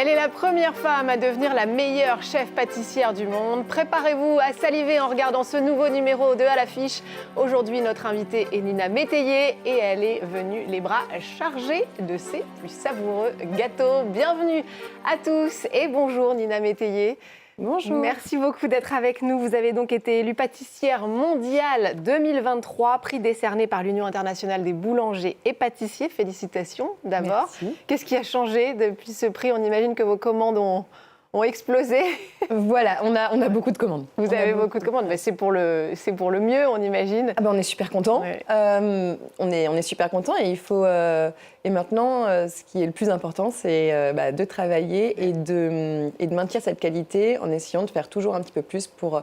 Elle est la première femme à devenir la meilleure chef pâtissière du monde. Préparez-vous à saliver en regardant ce nouveau numéro de À l'affiche. Aujourd'hui, notre invitée est Nina Métayer et elle est venue les bras chargés de ses plus savoureux gâteaux. Bienvenue à tous et bonjour Nina Métayer. Bonjour. Merci beaucoup d'être avec nous. Vous avez donc été élue pâtissière mondiale 2023, prix décerné par l'Union internationale des boulangers et pâtissiers. Félicitations d'abord. Merci. Qu'est-ce qui a changé depuis ce prix? On imagine que vos commandes ont explosé. Voilà, on a beaucoup de commandes. Vous avez beaucoup de commandes, mais c'est pour le mieux, on imagine. On est super contents. Ouais. On est super contents et il faut et maintenant ce qui est le plus important, c'est de travailler et de maintenir cette qualité en essayant de faire toujours un petit peu plus pour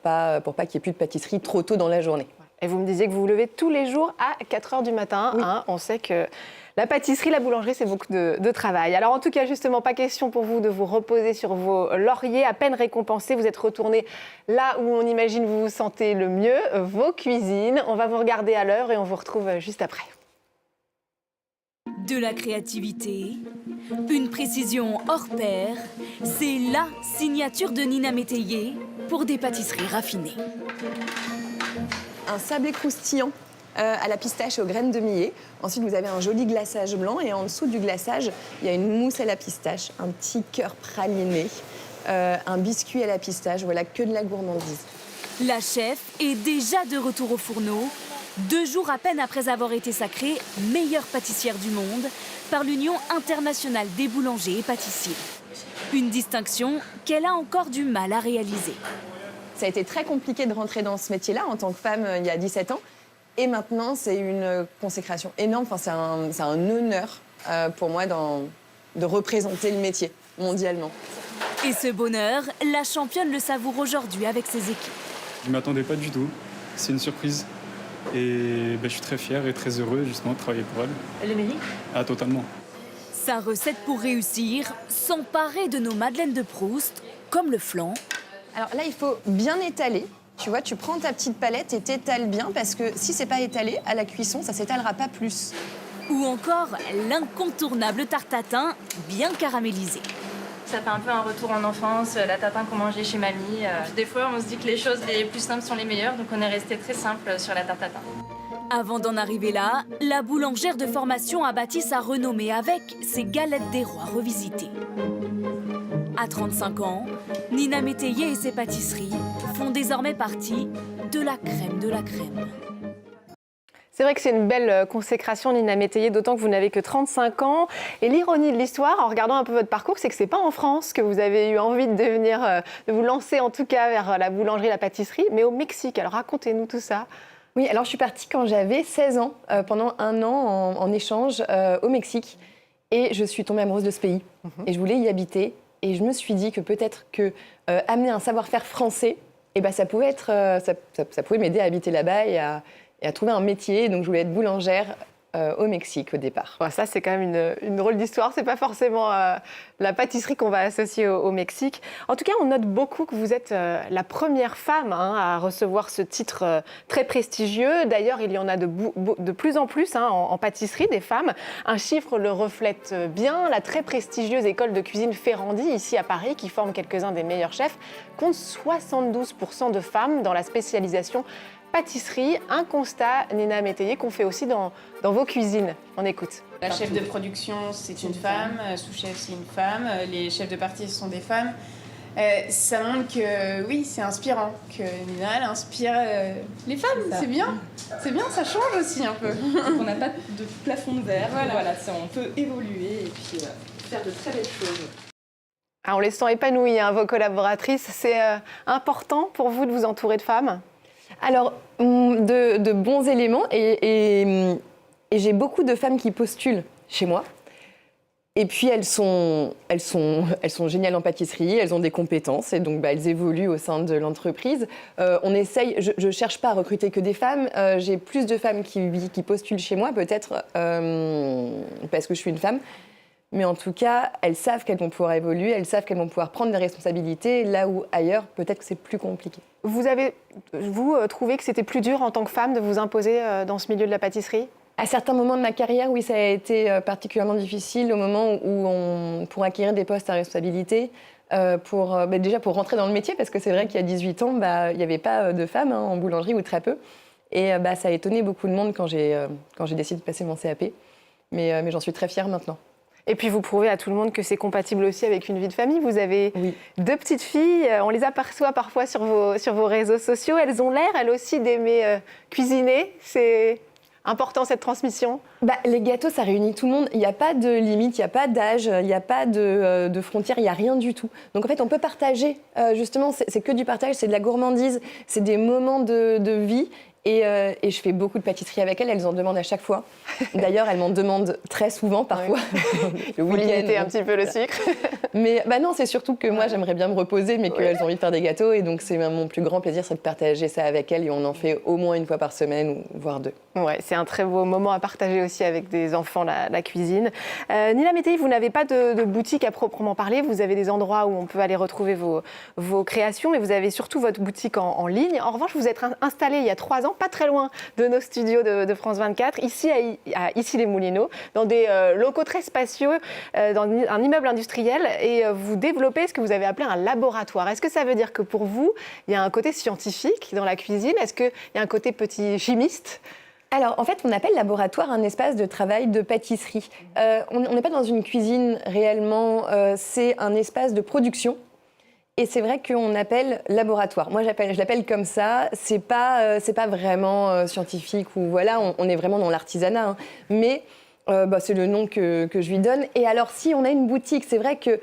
pas qu'il n'y ait plus de pâtisserie trop tôt dans la journée. Et vous me disiez que vous vous levez tous les jours à 4h du matin. Oui. On sait que la pâtisserie, la boulangerie, c'est beaucoup de travail. Alors en tout cas, justement, pas question pour vous de vous reposer sur vos lauriers. À peine récompensés, vous êtes retourné là où on imagine vous vous sentez le mieux, vos cuisines. On va vous regarder à l'heure et on vous retrouve juste après. De la créativité, une précision hors pair, c'est la signature de Nina Métayer pour des pâtisseries raffinées. Un sablé croustillant à la pistache et aux graines de millet. Ensuite, vous avez un joli glaçage blanc et en dessous du glaçage, il y a une mousse à la pistache, un petit cœur praliné, un biscuit à la pistache. Voilà, que de la gourmandise. La chef est déjà de retour au fourneau, 2 jours à peine après avoir été sacrée meilleure pâtissière du monde par l'Union internationale des boulangers et pâtissiers. Une distinction qu'elle a encore du mal à réaliser. Ça a été très compliqué de rentrer dans ce métier-là en tant que femme il y a 17 ans. Et maintenant, c'est une consécration énorme. Enfin, c'est un honneur pour moi de représenter le métier mondialement. Et ce bonheur, la championne le savoure aujourd'hui avec ses équipes. Je ne m'attendais pas du tout. C'est une surprise. Et je suis très fier et très heureux justement de travailler pour elle. Elle le mérite ? Ah, totalement. Sa recette pour réussir, s'emparer de nos madeleines de Proust, comme le flan. Alors là, il faut bien étaler. Tu vois, tu prends ta petite palette et t'étales bien parce que si c'est pas étalé, à la cuisson, ça s'étalera pas plus. Ou encore l'incontournable tarte tatin, bien caramélisé. Ça fait un peu un retour en enfance, la tatin qu'on mangeait chez mamie. Des fois, on se dit que les choses les plus simples sont les meilleures, donc on est resté très simple sur la tarte tatin. Avant d'en arriver là, la boulangère de formation a bâti sa renommée avec ses galettes des rois revisitées. À 35 ans, Nina Métayer et ses pâtisseries font désormais partie de la crème de la crème. C'est vrai que c'est une belle consécration, Nina Métayer, d'autant que vous n'avez que 35 ans. Et l'ironie de l'histoire, en regardant un peu votre parcours, c'est que ce n'est pas en France que vous avez eu envie de devenir, de vous lancer en tout cas vers la boulangerie, la pâtisserie, mais au Mexique. Alors racontez-nous tout ça. Oui, alors je suis partie quand j'avais 16 ans, pendant un an en échange au Mexique. Et je suis tombée amoureuse de ce pays. Et je voulais y habiter. Et je me suis dit que peut-être que amener un savoir-faire français, ça pouvait ça pouvait m'aider à habiter là-bas et à trouver un métier. Donc je voulais être boulangère au Mexique au départ. Bon, ça, c'est quand même une drôle d'histoire. C'est pas forcément la pâtisserie qu'on va associer au Mexique. En tout cas, on note beaucoup que vous êtes la première femme à recevoir ce titre très prestigieux. D'ailleurs, il y en a de plus en plus en pâtisserie, des femmes. Un chiffre le reflète bien. La très prestigieuse école de cuisine Ferrandi, ici à Paris, qui forme quelques-uns des meilleurs chefs, compte 72% de femmes dans la spécialisation pâtisserie. Un constat, Nina Métayer, qu'on fait aussi dans vos cuisines. On écoute. La chef de production, c'est une femme. Sous-chef, c'est une femme. Les chefs de partie, ce sont des femmes. Ça montre que, oui, c'est inspirant, que Nina, elle inspire les femmes. C'est bien. C'est bien, ça change aussi un peu. On n'a pas de plafond de verre. Voilà. On peut évoluer et puis faire de très belles choses. On les sent épanouies, vos collaboratrices. C'est important pour vous de vous entourer de femmes ? Alors, de bons éléments et j'ai beaucoup de femmes qui postulent chez moi. Et puis, elles sont géniales en pâtisserie, elles ont des compétences et donc elles évoluent au sein de l'entreprise. On essaye, je ne cherche pas à recruter que des femmes, j'ai plus de femmes qui postulent chez moi, peut-être parce que je suis une femme. Mais en tout cas, elles savent qu'elles vont pouvoir évoluer, elles savent qu'elles vont pouvoir prendre des responsabilités, là où ailleurs, peut-être que c'est plus compliqué. Vous avez trouvé que c'était plus dur en tant que femme de vous imposer dans ce milieu de la pâtisserie ? À certains moments de ma carrière, oui, ça a été particulièrement difficile au moment où pour acquérir des postes à responsabilité, déjà pour rentrer dans le métier, parce que c'est vrai qu'il y a 18 ans, il n'y avait pas de femmes en boulangerie ou très peu. Et ça a étonné beaucoup de monde quand j'ai décidé de passer mon CAP. Mais j'en suis très fière maintenant. Et puis vous prouvez à tout le monde que c'est compatible aussi avec une vie de famille. Vous avez Oui. 2 petites filles, on les aperçoit parfois sur vos réseaux sociaux. Elles ont l'air, elles aussi, d'aimer cuisiner. C'est important cette transmission. Les gâteaux, ça réunit tout le monde. Il n'y a pas de limite, il n'y a pas d'âge, il n'y a pas de frontières, il n'y a rien du tout. Donc en fait, on peut partager. Justement, c'est que du partage, c'est de la gourmandise, c'est des moments de vie. Et je fais beaucoup de pâtisserie avec elles, elles en demandent à chaque fois. D'ailleurs, elles m'en demandent très souvent, parfois. Le Vous limitez un petit peu le sucre. Mais non, c'est surtout que moi, j'aimerais bien me reposer, mais qu'elles ont envie de faire des gâteaux. Et donc, c'est mon plus grand plaisir, c'est de partager ça avec elles. Et on en fait au moins une fois par semaine, voire 2. Ouais, c'est un très beau moment à partager aussi avec des enfants, la cuisine. Nina Métayer, vous n'avez pas de boutique à proprement parler. Vous avez des endroits où on peut aller retrouver vos créations. Et vous avez surtout votre boutique en ligne. En revanche, vous êtes installée il y a 3 ans, pas très loin de nos studios de France 24, ici à Issy-les-Moulineaux, dans des locaux très spacieux, dans un immeuble industriel, et vous développez ce que vous avez appelé un laboratoire. Est-ce que ça veut dire que pour vous, il y a un côté scientifique dans la cuisine? Est-ce qu'il y a un côté petit chimiste? Alors, en fait, on appelle laboratoire un espace de travail de pâtisserie. On n'est pas dans une cuisine réellement, c'est un espace de production. Et c'est vrai qu'on appelle laboratoire. Moi, je l'appelle comme ça. C'est pas vraiment scientifique ou voilà. On est vraiment dans l'artisanat, hein. Mais c'est le nom que je lui donne. Et alors, si on a une boutique, c'est vrai que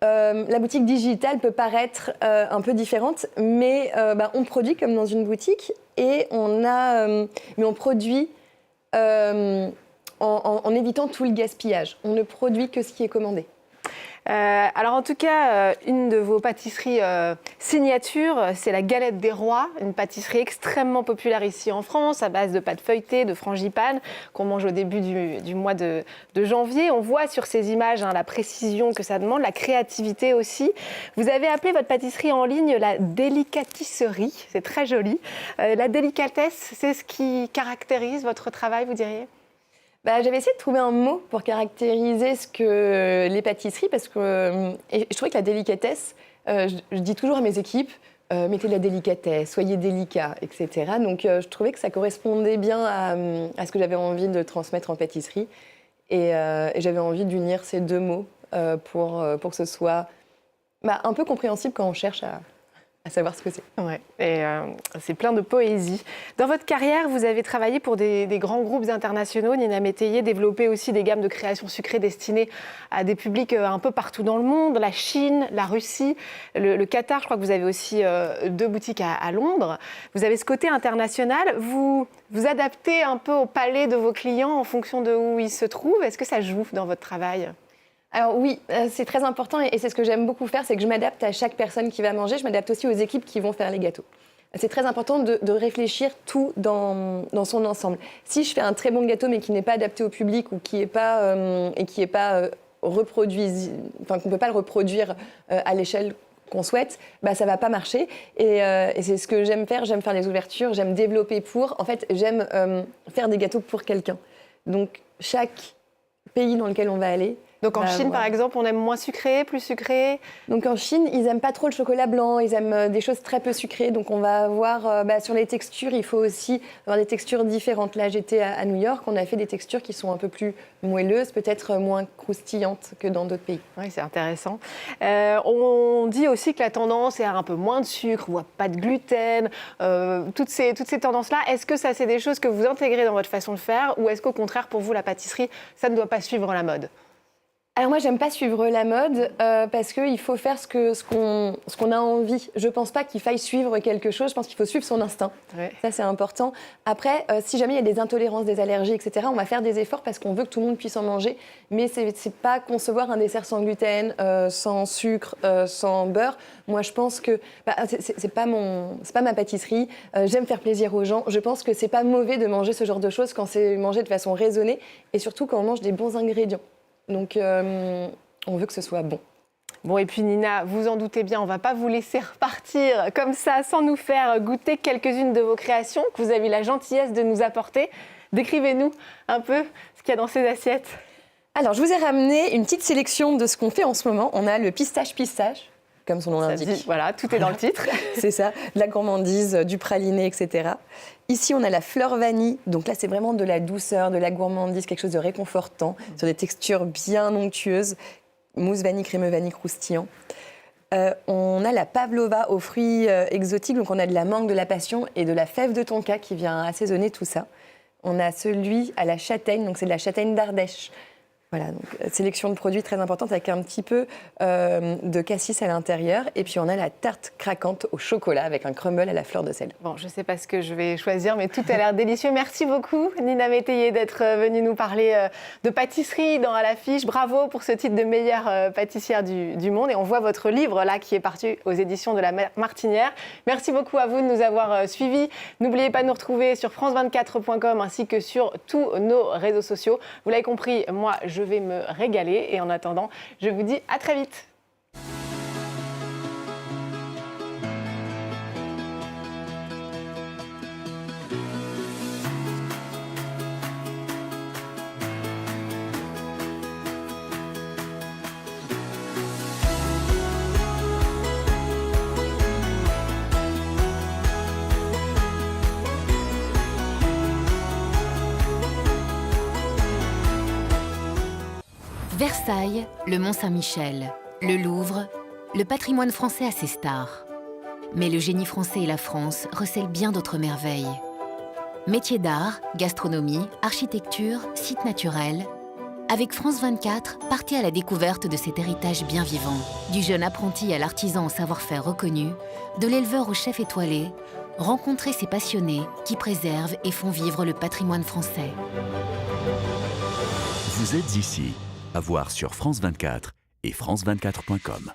la boutique digitale peut paraître un peu différente, mais on produit comme dans une boutique et mais on produit en évitant tout le gaspillage. On ne produit que ce qui est commandé. Alors en tout cas, une de vos pâtisseries signature, c'est la galette des rois, une pâtisserie extrêmement populaire ici en France, à base de pâte feuilletée, de frangipane, qu'on mange au début du mois de janvier. On voit sur ces images la précision que ça demande, la créativité aussi. Vous avez appelé votre pâtisserie en ligne la délicatisserie, c'est très joli. La délicatesse, c'est ce qui caractérise votre travail, vous diriez ? J'avais essayé de trouver un mot pour caractériser ce que les pâtisseries, parce que et je trouvais que la délicatesse, je dis toujours à mes équipes, mettez de la délicatesse, soyez délicats, etc. Donc je trouvais que ça correspondait bien à ce que j'avais envie de transmettre en pâtisserie. Et j'avais envie d'unir ces 2 mots pour que ce soit un peu compréhensible quand on cherche à savoir ce que c'est. Ouais, et c'est plein de poésie. Dans votre carrière, vous avez travaillé pour des grands groupes internationaux. Nina Métayer, développé aussi des gammes de créations sucrées destinées à des publics un peu partout dans le monde, la Chine, la Russie, le Qatar. Je crois que vous avez aussi 2 boutiques à Londres. Vous avez ce côté international. Vous adaptez un peu au palais de vos clients en fonction de où ils se trouvent. Est-ce que ça joue dans votre travail ? Alors oui, c'est très important et c'est ce que j'aime beaucoup faire, c'est que je m'adapte à chaque personne qui va manger, je m'adapte aussi aux équipes qui vont faire les gâteaux. C'est très important de réfléchir tout dans son ensemble. Si je fais un très bon gâteau mais qui n'est pas adapté au public ou qui n'est pas reproduit, enfin qu'on ne peut pas le reproduire à l'échelle qu'on souhaite, ça ne va pas marcher. Et c'est ce que j'aime faire les ouvertures, j'aime développer en fait, j'aime faire des gâteaux pour quelqu'un. Donc chaque pays dans lequel on va aller. Donc en Chine, par exemple, on aime moins sucré, plus sucré. Donc en Chine, ils n'aiment pas trop le chocolat blanc, ils aiment des choses très peu sucrées. Donc on va avoir, sur les textures, il faut aussi avoir des textures différentes. Là, j'étais à New York, on a fait des textures qui sont un peu plus moelleuses, peut-être moins croustillantes que dans d'autres pays. Oui, c'est intéressant. On dit aussi que la tendance est à un peu moins de sucre, ou à pas de gluten, toutes ces tendances-là. Est-ce que ça, c'est des choses que vous intégrez dans votre façon de faire, ou est-ce qu'au contraire, pour vous, la pâtisserie, ça ne doit pas suivre la mode ? Alors moi, j'aime pas suivre la mode parce qu'il faut faire ce qu'on a envie. Je pense pas qu'il faille suivre quelque chose, je pense qu'il faut suivre son instinct. Ouais. Ça, c'est important. Après, si jamais il y a des intolérances, des allergies, etc., on va faire des efforts parce qu'on veut que tout le monde puisse en manger. Mais c'est pas concevoir un dessert sans gluten, sans sucre, sans beurre. Moi, je pense que c'est pas ma pâtisserie. J'aime faire plaisir aux gens. Je pense que c'est pas mauvais de manger ce genre de choses quand c'est mangé de façon raisonnée et surtout quand on mange des bons ingrédients. Donc, on veut que ce soit bon. Bon, et puis Nina, vous en doutez bien, on ne va pas vous laisser repartir comme ça sans nous faire goûter quelques-unes de vos créations que vous avez eu la gentillesse de nous apporter. Décrivez-nous un peu ce qu'il y a dans ces assiettes. Alors, je vous ai ramené une petite sélection de ce qu'on fait en ce moment. On a le pistache, comme son nom Ça l'indique. dit, voilà, tout est dans le titre. C'est ça, de la gourmandise, du praliné, etc. Ici, on a la fleur vanille. Donc là, c'est vraiment de la douceur, de la gourmandise, quelque chose de réconfortant, sur des textures bien onctueuses. Mousse vanille, crémeux vanille, croustillant. On a la pavlova aux fruits exotiques. Donc on a de la mangue, de la passion et de la fève de tonka qui vient assaisonner tout ça. On a celui à la châtaigne, donc c'est de la châtaigne d'Ardèche. Voilà, donc sélection de produits très importante avec un petit peu de cassis à l'intérieur. Et puis on a la tarte craquante au chocolat avec un crumble à la fleur de sel. Bon, je ne sais pas ce que je vais choisir, mais tout a l'air délicieux. Merci beaucoup, Nina Métayer, d'être venue nous parler de pâtisserie dans À l'affiche. Bravo pour ce titre de meilleure pâtissière du monde. Et on voit votre livre là qui est parti aux éditions de la Martinière. Merci beaucoup à vous de nous avoir suivis. N'oubliez pas de nous retrouver sur france24.com ainsi que sur tous nos réseaux sociaux. Vous l'avez compris, moi, je vais me régaler. Et en attendant, je vous dis à très vite. Versailles, le Mont-Saint-Michel, le Louvre, le patrimoine français a ses stars. Mais le génie français et la France recèlent bien d'autres merveilles. Métiers d'art, gastronomie, architecture, sites naturels. Avec France 24, partez à la découverte de cet héritage bien vivant. Du jeune apprenti à l'artisan au savoir-faire reconnu, de l'éleveur au chef étoilé, rencontrez ces passionnés qui préservent et font vivre le patrimoine français. Vous êtes ici. À voir sur France 24 et france24.com.